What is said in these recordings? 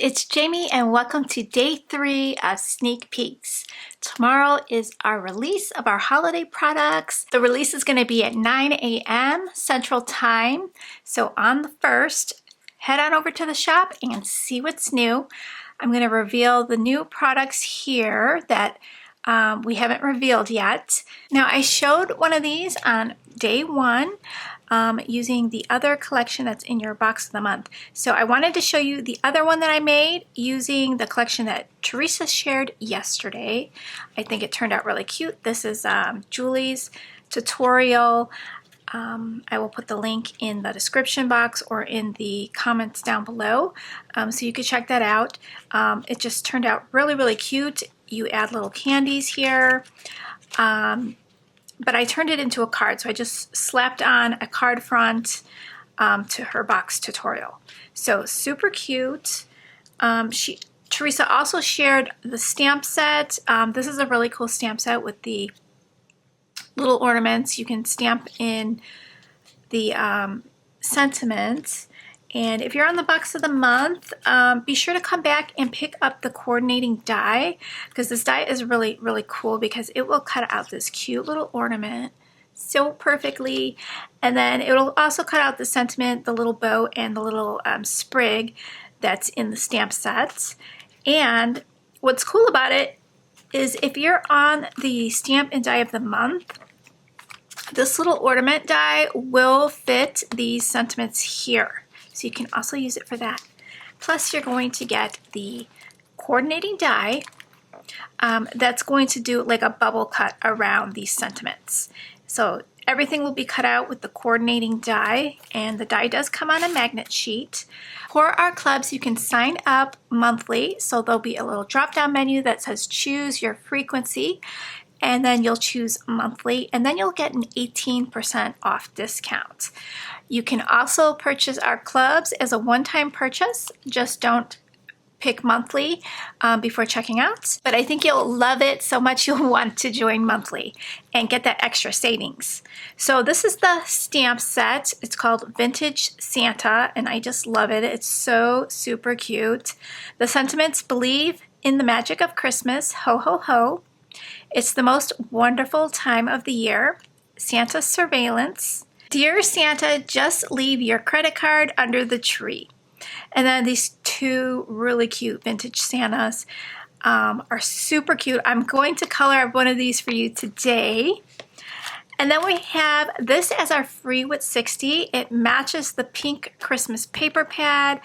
it's Jamie and welcome to day 3 of Sneak Peeks. Tomorrow is our release of our holiday products. The release is going to be at 9 a.m. Central Time. So on the 1st, head on over to the shop and see what's new. I'm going to reveal the new products here that we haven't revealed yet. Now I showed one of these on day 1. Using the other collection that's in your box of the month. So I wanted to show you the other one that I made using the collection that Teresa shared yesterday. I think it turned out really cute. This is Julie's tutorial. I will put the link in the description box or in the comments down below so you can check that out. It just turned out really cute. You add little candies here. But I turned it into a card, so I just slapped on a card front to her box tutorial. So super cute. Teresa also shared the stamp set. This is a really cool stamp set with the little ornaments. You can stamp in the sentiments. And if you're on the box of the month, be sure to come back and pick up the coordinating die, because this die is really cool because it will cut out this cute little ornament so perfectly. And then it will also cut out the sentiment, the little bow, and the little sprig that's in the stamp sets. And what's cool about it is if you're on the stamp and die of the month, this little ornament die will fit these sentiments here. So you can also use it for that. Plus you're going to get the coordinating die that's going to do like a bubble cut around these sentiments. So everything will be cut out with the coordinating die, and the die does come on a magnet sheet. For our clubs, you can sign up monthly, so there'll be a little drop-down menu that says choose your frequency, and then you'll choose monthly, and then you'll get an 18% off discount. You can also purchase our clubs as a one-time purchase. Just don't pick monthly before checking out. But I think you'll love it so much you'll want to join monthly and get that extra savings. So this is the stamp set. It's called Vintage Santa, and I just love it. It's so super cute. The sentiments: believe in the magic of Christmas, ho ho ho. It's the most wonderful time of the year. Santa surveillance. Dear Santa, just leave your credit card under the tree. And then these two really cute vintage Santas are super cute. I'm going to color up one of these for you today. And then we have this as our free with 60. It matches the pink Christmas paper pad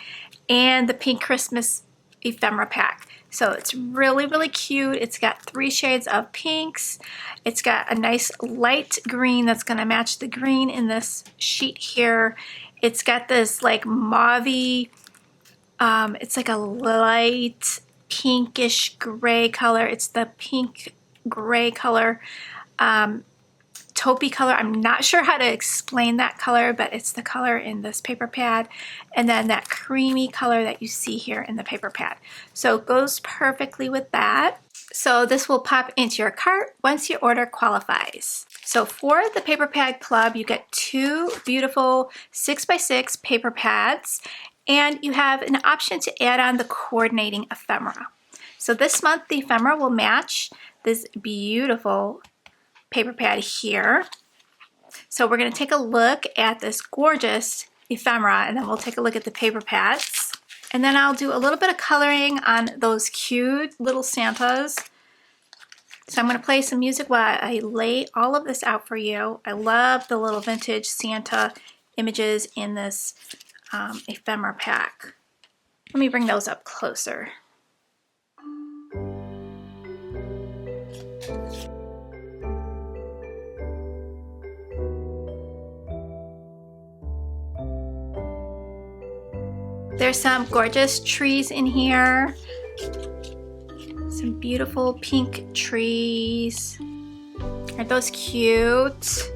and the pink Christmas ephemera pack. So it's really cute. It's got 3 shades of pinks. It's got a nice light green that's going to match the green in this sheet here. It's got this like mauve-y, it's like a light pinkish gray color. It's the pink gray color, taupey color. I'm not sure how to explain that color, but it's the color in this paper pad, and then that creamy color that you see here in the paper pad. So it goes perfectly with that. So this will pop into your cart once your order qualifies. So for the paper pad club, you get 2 beautiful 6x6 paper pads, and you have an option to add on the coordinating ephemera. So this month the ephemera will match this beautiful paper pad here. So we're going to take a look at this gorgeous ephemera, and then we'll take a look at the paper pads. And then I'll do a little bit of coloring on those cute little Santas. So I'm going to play some music while I lay all of this out for you. I love the little vintage Santa images in this ephemera pack. Let me bring those up closer. There's some gorgeous trees in here. Some beautiful pink trees. Aren't those cute?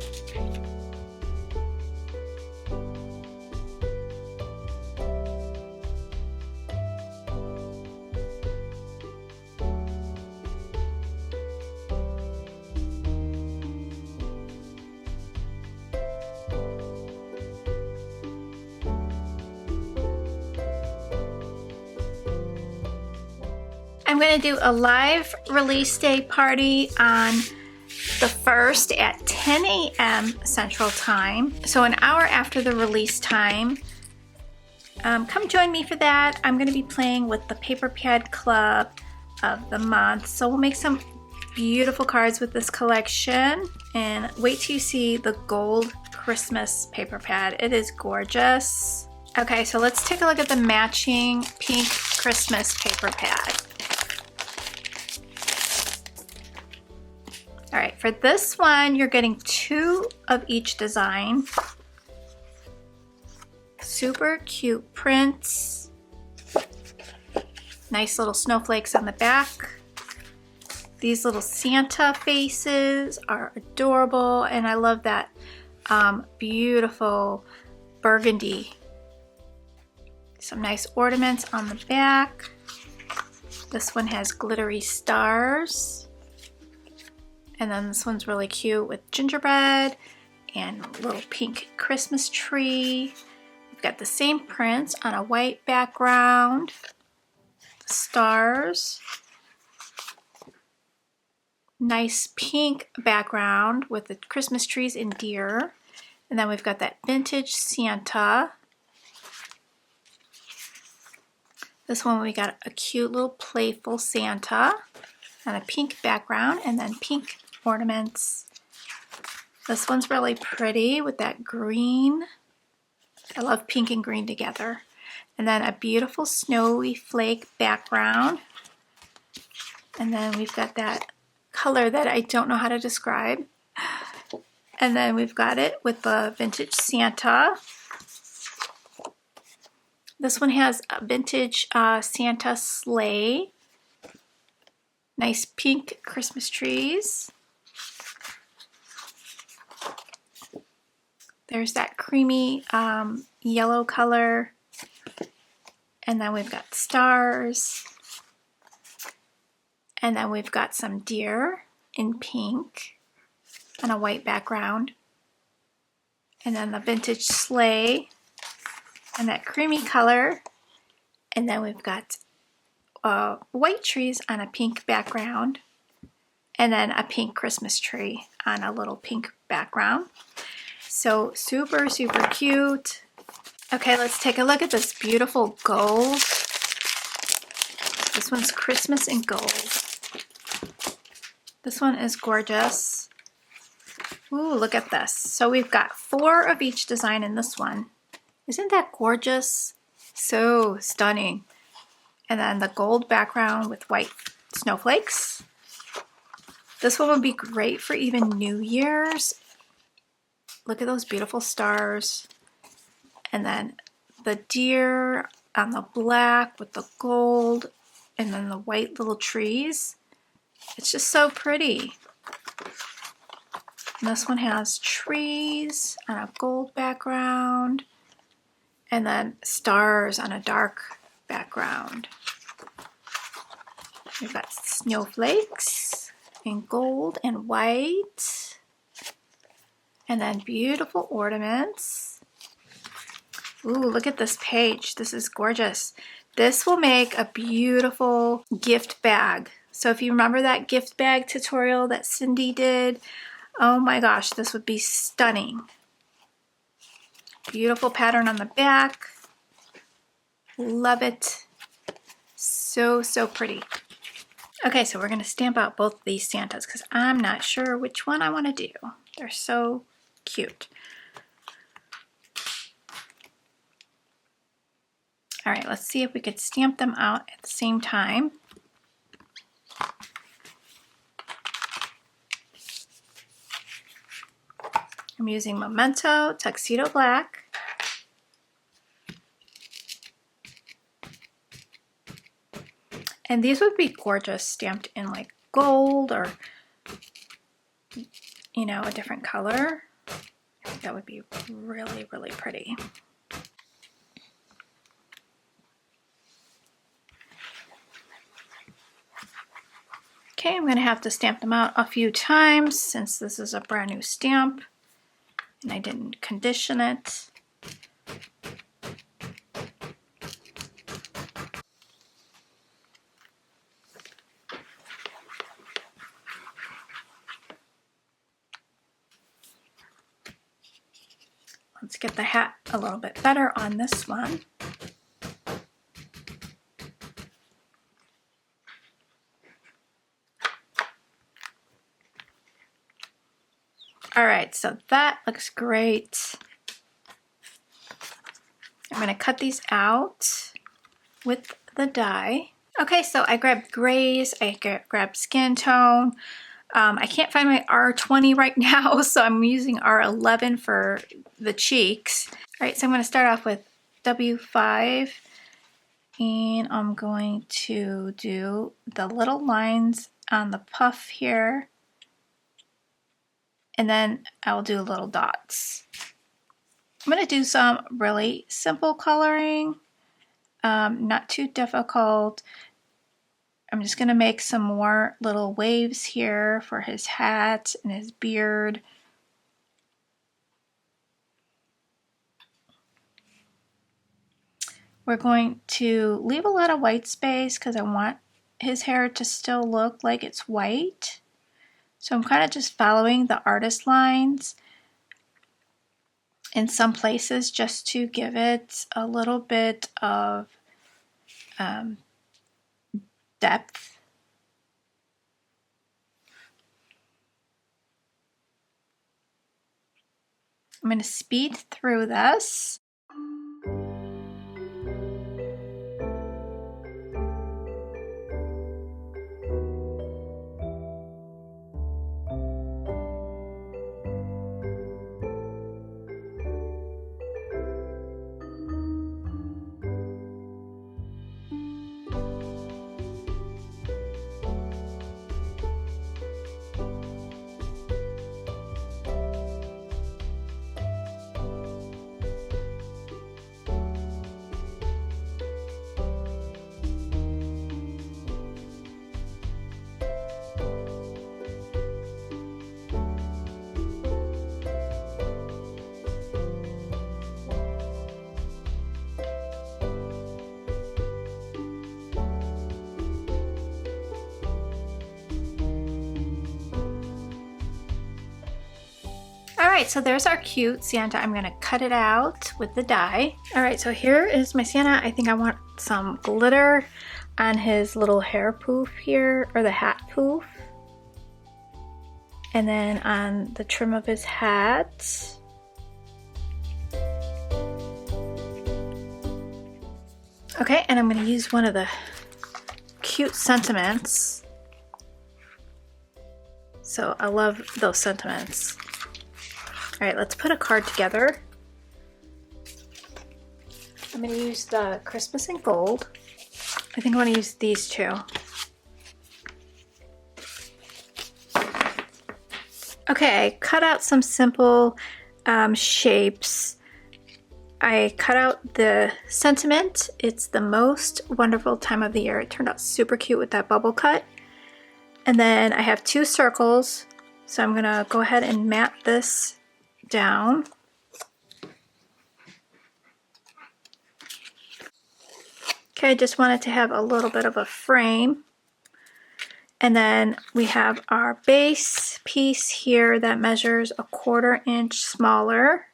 going to do a live release day party on the 1st at 10 a.m. Central Time. So an hour after the release time. Come join me for that. I'm going to be playing with the Paper Pad Club of the month. So we'll make some beautiful cards with this collection. And wait till you see the gold Christmas paper pad. It is gorgeous. Okay, so let's take a look at the matching pink Christmas paper pad. All right, for this one, you're getting 2 of each design. Super cute prints. Nice little snowflakes on the back. These little Santa faces are adorable, and I love that beautiful burgundy. Some nice ornaments on the back. This one has glittery stars. And then this one's really cute with gingerbread and a little pink Christmas tree. We've got the same prints on a white background. The stars. Nice pink background with the Christmas trees and deer. And then we've got that vintage Santa. This one we got a cute little playful Santa on a pink background and then pink ornaments. This one's really pretty with that green. I love pink and green together. And then a beautiful snowy flake background. And then we've got that color that I don't know how to describe. And then we've got it with the vintage Santa. This one has a vintage Santa sleigh. Nice pink Christmas trees. There's that creamy yellow color. And then we've got stars. And then we've got some deer in pink on a white background. And then the vintage sleigh and that creamy color. And then we've got white trees on a pink background. And then a pink Christmas tree on a little pink background. So super, super cute. Okay, let's take a look at this beautiful gold. This one's Christmas in gold. This one is gorgeous. Ooh, look at this. So we've got 4 of each design in this one. Isn't that gorgeous? So stunning. And then the gold background with white snowflakes. This one would be great for even New Year's. Look at those beautiful stars. And then the deer on the black with the gold and then the white little trees. It's just so pretty. And this one has trees on a gold background and then stars on a dark background. We've got snowflakes in gold and white. And then beautiful ornaments. Ooh, look at this page. This is gorgeous. This will make a beautiful gift bag. So if you remember that gift bag tutorial that Cindy did, oh my gosh, this would be stunning. Beautiful pattern on the back. Love it. So, so pretty. Okay, so we're going to stamp out both of these Santas because I'm not sure which one I want to do. They're so cute. All right, let's see if we could stamp them out at the same time. I'm using Memento Tuxedo Black. And these would be gorgeous stamped in like gold or, you know, a different color. I think that would be really, really pretty. Okay, I'm going to have to stamp them out a few times since this is a brand new stamp and I didn't condition it. Let's get the hat a little bit better on this one. All right, so that looks great. I'm gonna cut these out with the die. Okay, so I grabbed grays, I grabbed skin tone. I can't find my R20 right now, so I'm using R11 for the cheeks. All right, so I'm gonna start off with W5, and I'm going to do the little lines on the puff here, and then I'll do little dots. I'm gonna do some really simple coloring, not too difficult. I'm just gonna make some more little waves here for his hat and his beard. We're going to leave a lot of white space because I want his hair to still look like it's white. So I'm kind of just following the artist lines in some places just to give it a little bit of depth. I'm going to speed through this. Alright, so there's our cute Santa. I'm going to cut it out with the die. Alright, so here is my Santa. I think I want some glitter on his little hair poof here, or the hat poof. And then on the trim of his hat. Okay, and I'm going to use one of the cute sentiments. So I love those sentiments. All right, let's put a card together. I'm going to use the Christmas in Gold. I think I want to use these two. Okay, I cut out some simple shapes. I cut out the sentiment. It's the most wonderful time of the year. It turned out super cute with that bubble cut. And then I have 2 circles. So I'm going to go ahead and mat this down. Okay, I just wanted to have a little bit of a frame. And then we have our base piece here that measures 1/4 inch smaller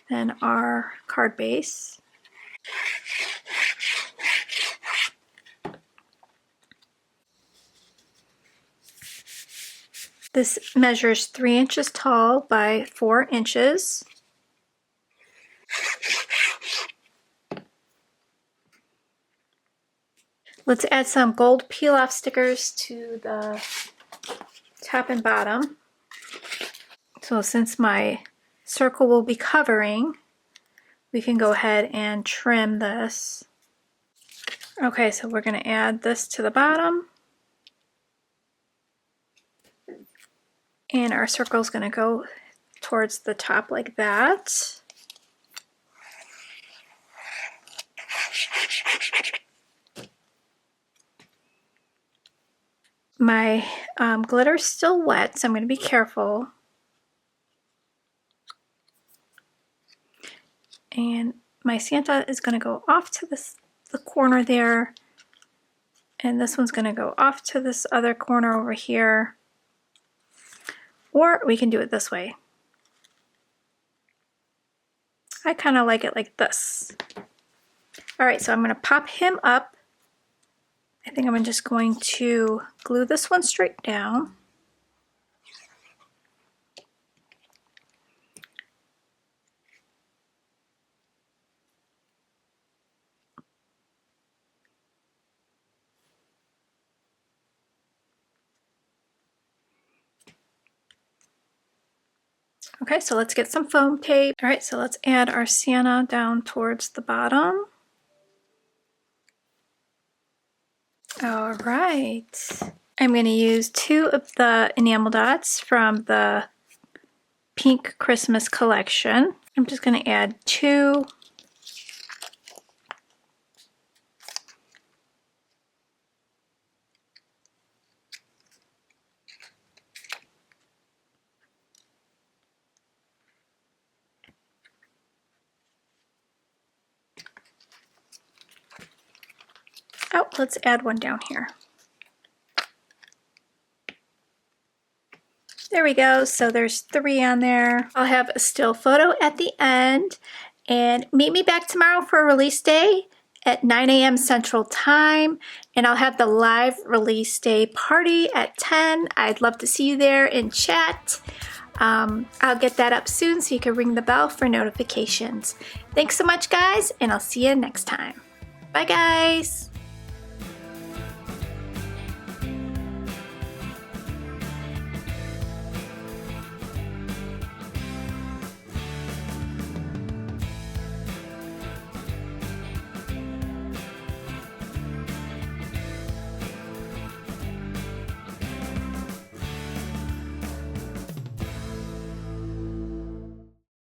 than our card base. This measures 3 inches tall by 4 inches. Let's add some gold peel-off stickers to the top and bottom. So since my circle will be covering, we can go ahead and trim this. Okay, so we're going to add this to the bottom. And our circle is going to go towards the top like that. My glitter is still wet, so I'm going to be careful. And my Santa is going to go off to the corner there. And this one's going to go off to this other corner over here. Or we can do it this way. I kind of like it like this. All right, so I'm going to pop him up. I think I'm just going to glue this one straight down. Okay, so let's get some foam tape. All right, so let's add our Santa down towards the bottom. All right. I'm going to use 2 of the enamel dots from the Pink Christmas collection. I'm just going to add 2. Oh, let's add one down here. There we go. So there's 3 on there. I'll have a still photo at the end. And meet me back tomorrow for release day at 9 a.m. Central Time. And I'll have the live release day party at 10. I'd love to see you there and chat. I'll get that up soon so you can ring the bell for notifications. Thanks so much, guys, and I'll see you next time. Bye, guys.